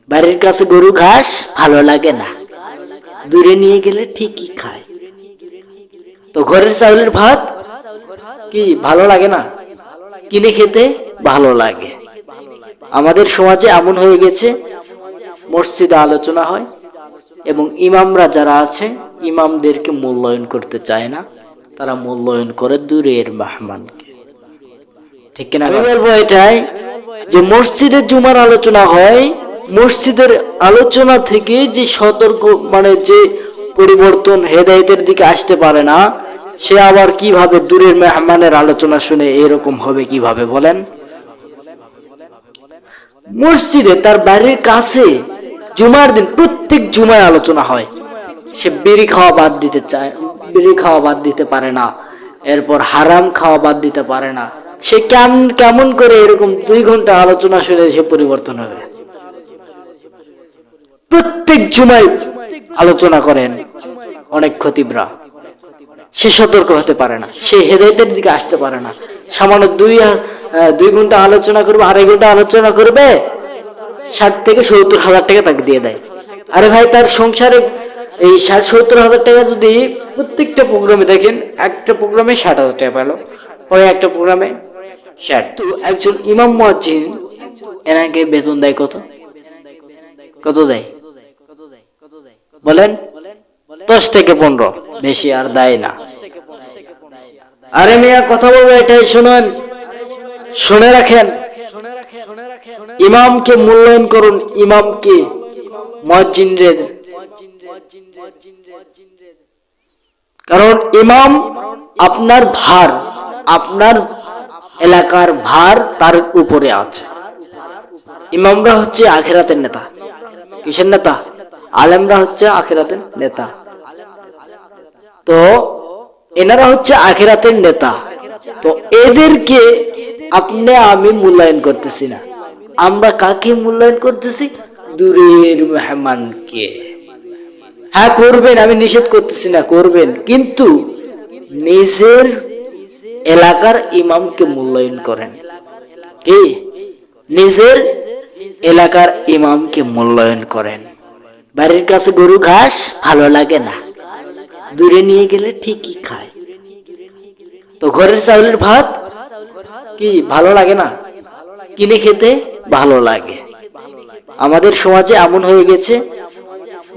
বাড়ির কাছে গরু ঘাস ভালো লাগে না, দূরে নিয়ে গেলে ঠিকই খায়। তো ঘরের চাউলের ভাত কি ভালো লাগে না, কিনে খেতে ভালো লাগে। আমাদের সমাজে এমন হয়ে গেছে, মসজিদে আলোচনা হয় এবং ইমামরা যারা আছে ইমামদেরকে মূল্যায়ন করতে চায় না, তারা মূল্যায়ন করে দূরের মেহমানকে। ঠিক কিনা? আমি বলবো এটাই যে মসজিদের জুমার আলোচনা হয়, মসজিদের আলোচনা থেকে যে সতর্ক যে পরিবর্তন হেদায়েতের দিকে আসতে পারে না, সে আবার কিভাবে দূরের মেহমানের আলোচনা শুনে এরকম হবে কিভাবে বলেন? মসজিদে তার বাড়ির কাছে জুমার দিন প্রত্যেক জুমায় আলোচনা হয়, সে বিড়ি খাওয়া বাদ দিতে চায়, বিড়ি খাওয়া বাদ দিতে পারে না, এরপর হারাম খাওয়া বাদ দিতে পারে না। সে কেমন করে এরকম 2 ঘন্টা আলোচনা শুনে সে পরিবর্তন হবে? প্রত্যেক জুমায় আলোচনা করেন অনেক খতিবরা, সে সতর্ক হতে পারে না, সে হেদায়েতের দিকে আসতে পারে না। সামান্য 2 ঘন্টা আলোচনা করবে, 2.5 ঘন্টা আলোচনা করবে, 60 থেকে 70 হাজার টাকা তাকে দিয়ে দেয়। আরে ভাই, তার সংসারে এই 60-70 হাজার টাকা যদি প্রত্যেকটা প্রোগ্রামে দেখেন, একটা প্রোগ্রামে 60,000 টাকা পেল, পরে একটা প্রোগ্রামে 60। তো একজন ইমাম মুয়াজ্জিন এনাকে বেতন দেয় কত দেয় বলেন? 10 থেকে 15, বেশি আর দেয় না। আরে মিয়া, কথা বলবো এটাই, শুনুন, শুনে রাখেন, ইমামকে মূল্যায়ন করুন, ইমামকে, মুয়াজ্জিনদের। কারণ ইমাম আপনার ভার, আপনার এলাকার ভার তার উপরে আছে। ইমামরা হচ্ছে আখিরাতের নেতা। কিসের নেতা? আলেমরা হচ্ছে আখিরাতের নেতা। তো এনারা হচ্ছে আখিরাতের নেতা। তো এদেরকে আপনি আমি মূল্যায়ন করতেছি না, আমরা কাকে মূল্যায়ন করতেছি? দূরের মেহমানকে। হ্যাঁ করবেন, আমি নিষেধ করতেছি না, করবেন, কিন্তু নিজের এলাকার ইমামকে মূল্যায়ন করেন। কি? নিজের এলাকার ইমামকে মূল্যায়ন করেন। বাড়ির কাছে গরু ঘাস ভালো লাগে না, দূরে নিয়ে গেলে ঠিকই খায়। তো ঘরের চাউলের ভাত কি ভালো লাগে না, কিনে খেতে ভালো লাগে। আমাদের সমাজে এমন হয়ে গেছে,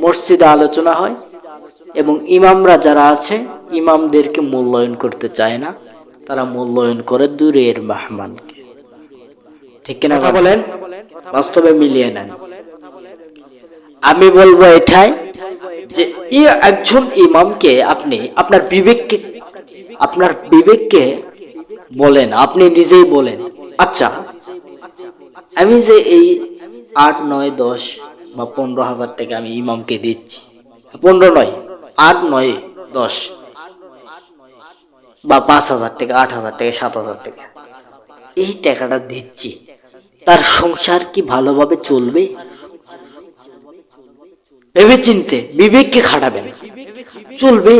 মসজিদে আলোচনা হয় এবং ইমামরা যারা আছে ইমামদেরকে মূল্যায়ন করতে চায় না, তারা মূল্যায়ন করে দূরের মেহমানকে। ঠিক কিনা কথা বলেন? বাস্তবে মিলিয়ে নেন। আমি বলবো এটাই যে একজন ইমামকে আপনি আপনার বিবেককে বলেন, আপনি নিজেই বলেন, আচ্ছা আমি যে এই 8, 9, 10 বা 15 হাজার টাকা আমি ইমামকে দিচ্ছি, 15 নয়, 8, 9, 10 বা 5,000 টাকা, 8,000 টাকা, 7,000 টাকা, এই টাকাটা দিচ্ছি, তার সংসার কি ভালোভাবে চলবে? ভেবে চিনতে বিবেককে খাটাবেন, চলবে?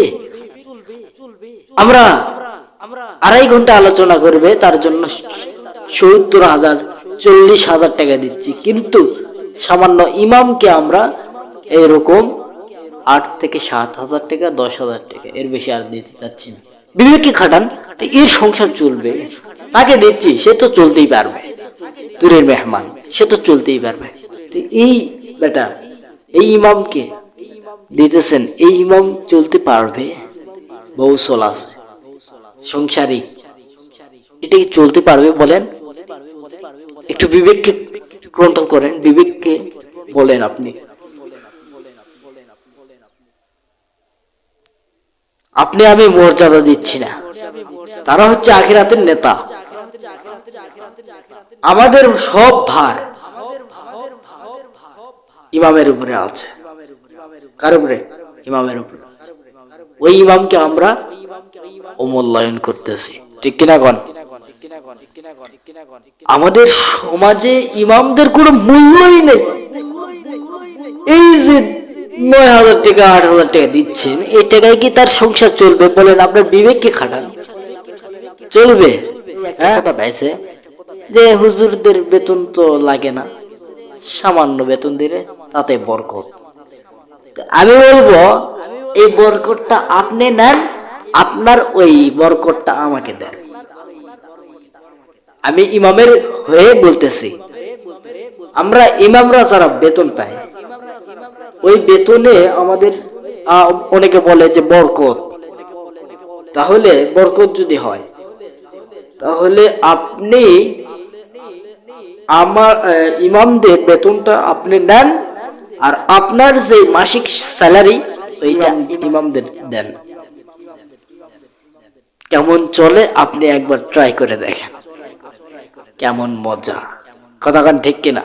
আমরা 2.5 ঘন্টা আলোচনা করবে, তার জন্য 70,000, 40,000 টাকা দিচ্ছি, কিন্তু সামান্য ইমামকে আমরা এরকম 8 থেকে 7,000 টাকা, 10,000 টাকা, এর বেশি আর দিতে চাচ্ছি না। বিবেককে খাটান, তো এর সংসার চলবে। তাকে দিচ্ছি, সে তো চলতেই পারবে, দূরের মেহমান, সে তো চলতেই পারবে। এই বেটা, এই ইমামকে দিতেছেন, এই ইমাম চলতে পারবে? বউ আছে, সংসারিক, এটা কি চলতে পারবে বলেন? একটু বিবেককে কন্ট্রোল করেন, বিবেককে বলেন। আপনি আমি মর্যাদা দিচ্ছি না, তারা হচ্ছে আখিরাতের নেতা। আমাদের সব ভার ইমামের উপরে আছে। কার উপরে? ইমামের উপরে আছে। ওই ইমামকে আমরা অমূল্যায়ন করতেছি। ঠিক কিনা কোন? আমাদের সমাজে ইমামদের কোনো মূল্যই নেই। এই যে 9,000 টাকা, 8,000 টাকা দিচ্ছেন, এই টাকায় কি তার সংসার চলবে বলেন? আপনার বিবেককে খাটান, চলবে? হ্যাঁ, যে হুজুরদের বেতন তো লাগে না, সামান্য বেতন দিলে তাতে বরকত। আমি বলবো এই বরকতটা আপনি নেন, আপনার ওই বরকতটা আমাকে দেন। আমি ইমামের হয়ে বলতেছি, আমরা ইমামরা যারা বেতন পাই, ওই বেতনে আমাদের অনেকে বলে যে বরকত, তাহলে বরকত যদি হয় তাহলে আপনি আমার ইমামদের বেতনটা আপনি নেন, আর আপনার যে মাসিক স্যালারি ওইটা ইমামদের দেন। কেমন চলে আপনি একবার ট্রাই করে দেখেন, কেমন মজা। কথাখান ঠিক কিনা?